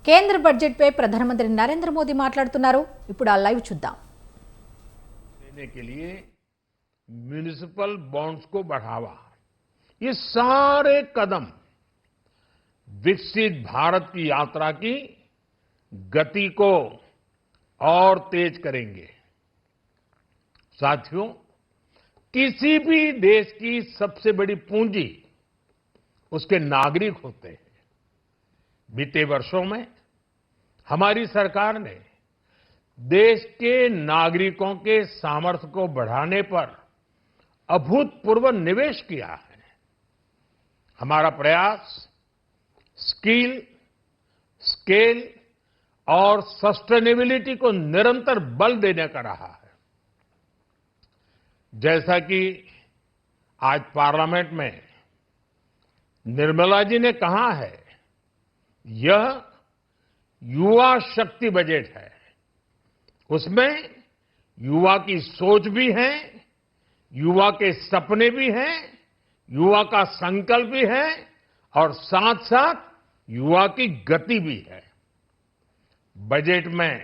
కేంద్ర బడ్జెట్పై ప్రధానమంత్రి నరేంద్ర మోదీ మాట్లాడుతున్నారు. ఇప్పుడు ఆ లైవ్ చూద్దాం. देने के लिए म्यूनिसिपल बॉन्ड्स को बढ़ावा, ये सारे कदम विकसित भारत की यात्रा की गति को और तेज करेंगे। साथियों, किसी भी देश की सबसे बड़ी पूंजी उसके नागरिक होते हैं। बीते वर्षों में हमारी सरकार ने देश के नागरिकों के सामर्थ्य को बढ़ाने पर अभूतपूर्व निवेश किया है। हमारा प्रयास स्किल, स्केल और सस्टेनेबिलिटी को निरंतर बल देने का रहा है। जैसा कि आज पार्लियामेंट में निर्मला जी ने कहा है, यह युवा शक्ति बजट है। उसमें युवा की सोच भी है, युवा के सपने भी हैं, युवा का संकल्प भी है और साथ साथ युवा की गति भी है। बजट में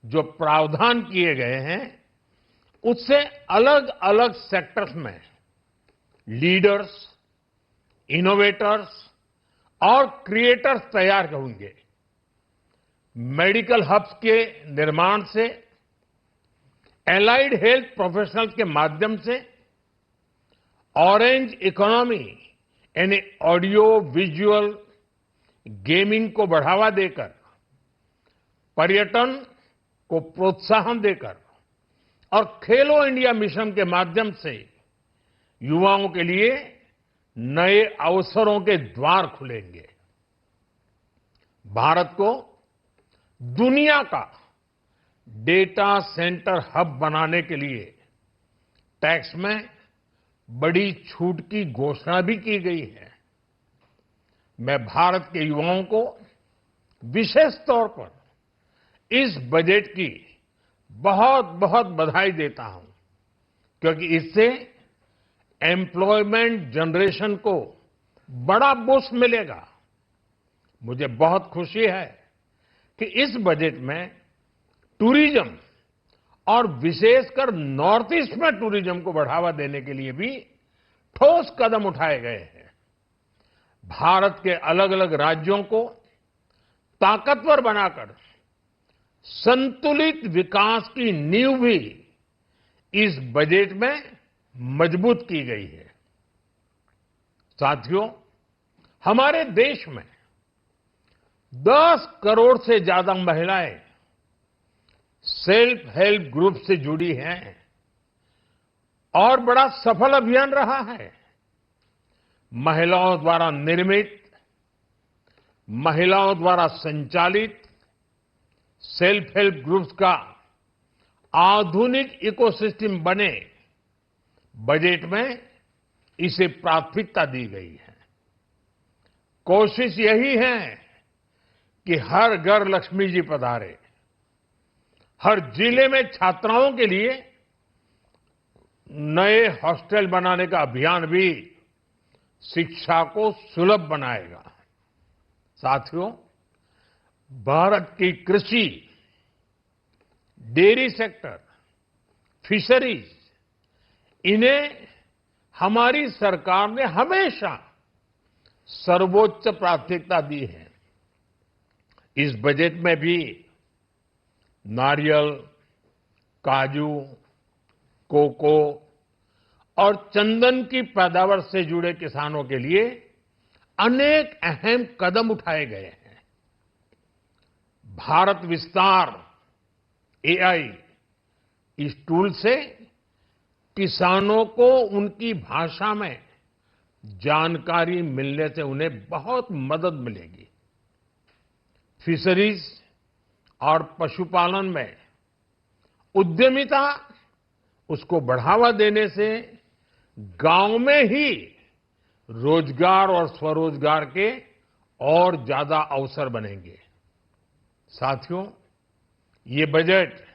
जो प्रावधान किए गए हैं, उससे अलग अलग सेक्टर्स में लीडर्स, इनोवेटर्स और क्रिएटर्स तैयार होंगे। मेडिकल हब्स के निर्माण से, एलाइड हेल्थ प्रोफेशनल्स के माध्यम से, ऑरेंज इकोनॉमी यानी ऑडियो विजुअल गेमिंग को बढ़ावा देकर, पर्यटन को प्रोत्साहन देकर और खेलो इंडिया मिशन के माध्यम से युवाओं के लिए नए अवसरों के द्वार खुलेंगे। भारत को दुनिया का डेटा सेंटर हब बनाने के लिए टैक्स में बड़ी छूट की घोषणा भी की गई है। मैं भारत के युवाओं को विशेष तौर पर इस बजट की बहुत बहुत बधाई देता हूं, क्योंकि इससे एम्प्लॉयमेंट जनरेशन को बड़ा बूस्ट मिलेगा। मुझे बहुत खुशी है कि इस बजट में टूरिज्म और विशेषकर नॉर्थ ईस्ट में टूरिज्म को बढ़ावा देने के लिए भी ठोस कदम उठाए गए हैं। भारत के अलग अलग राज्यों को ताकतवर बनाकर संतुलित विकास की नींव भी इस बजट में मजबूत की गई है। साथियों, हमारे देश में 10 करोड़ से ज्यादा महिलाएं सेल्फ हेल्प ग्रुप से जुड़ी हैं और बड़ा सफल अभियान रहा है। महिलाओं द्वारा निर्मित, महिलाओं द्वारा संचालित सेल्फ हेल्प ग्रुप्स का आधुनिक इकोसिस्टम बने, बजट में इसे प्राथमिकता दी गई है। कोशिश यही है कि हर घर लक्ष्मी जी पधारे। हर जिले में छात्राओं के लिए नए हॉस्टल बनाने का अभियान भी शिक्षा को सुलभ बनाएगा। साथियों, भारत की कृषि, डेयरी सेक्टर, फिशरीज, इन्हें हमारी सरकार ने हमेशा सर्वोच्च प्राथमिकता दी है। इस बजट में भी नारियल, काजू, कोको और चंदन की पैदावार से जुड़े किसानों के लिए अनेक अहम कदम उठाए गए हैं। भारत विस्तार एआई, इस टूल से किसानों को उनकी भाषा में जानकारी मिलने से उन्हें बहुत मदद मिलेगी। फिशरीज और पशुपालन में उद्यमिता, उसको बढ़ावा देने से गांव में ही रोजगार और स्वरोजगार के और ज्यादा अवसर बनेंगे। साथियों, ये बजट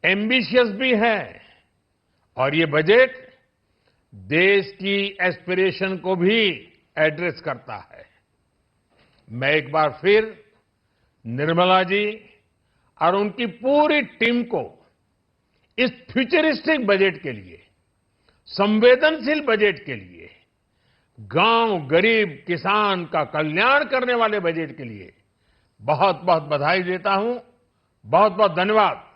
एम्बिशियस भी है और ये बजट देश की एस्पिरेशन को भी एड्रेस करता है। मैं एक बार फिर निर्मला जी और उनकी पूरी टीम को इस फ्यूचरिस्टिक बजट के लिए, संवेदनशील बजट के लिए, गांव, गरीब, किसान का कल्याण करने वाले बजट के लिए बहुत बहुत बधाई देता हूं। बहुत बहुत धन्यवाद।